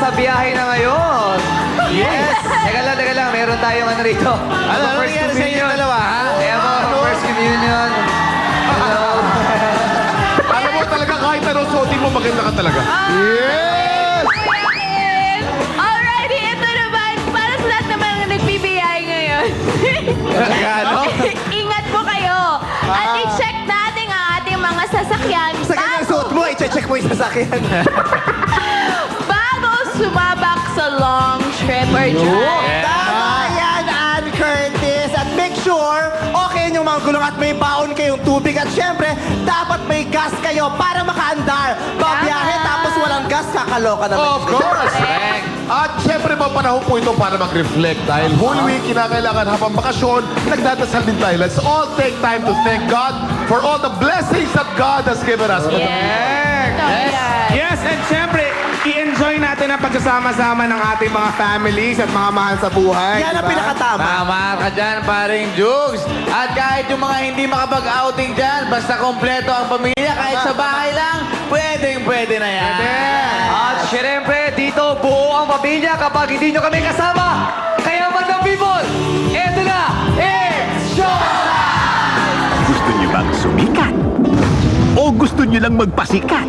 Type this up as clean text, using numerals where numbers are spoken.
sa biyahe na ngayon. Yes! Teka lang, meron tayong ano rito. Ano nangyari sa inyo dalawa, ha? Kaya mo, first communion. Hello. Alam mo talaga, kahit anong suotin mo, maganda ka talaga. Yes! Alrighty, ito naman. Para sa lahat naman na nagbibiyay ngayon. Ano? Ingat po kayo. At i-check natin ang ating mga sasakyan. Sa kanyang suot mo, i-check mo yung sasakyan. Bago sumabak sa long trip or drive. Tama yan, Ann Curtis. At make sure, okay yung mga gulong at may baon kayong tubig. At syempre, dapat may gas kayo para makaandar. Babiyahe tapos walang gas, kakaloka naman. Of course! At syempre po, panahon po ito para mag-reflect dahil Holy Week, kinakailangan habang bakasyon, nagdadasal din tayo. Let's all take time to thank God for all the blessings that God has given us. Yes, and siyempre, i-enjoy natin ang pagsasama-sama ng ating mga families at mga mahal sa buhay. Yan ang diba? pinakatama. Tama ka dyan, paring Jugs. At kahit yung mga hindi makapag-outing dyan, basta kompleto ang pamilya, kahit sa bahay lang, pwede na yan. At syempre, dito buo ang pamilya kapag hindi nyo kami kasama. Kaya Madam People, eto na, it's showtime! Gusto niyo bang sumikat? O gusto niyo lang magpasikat?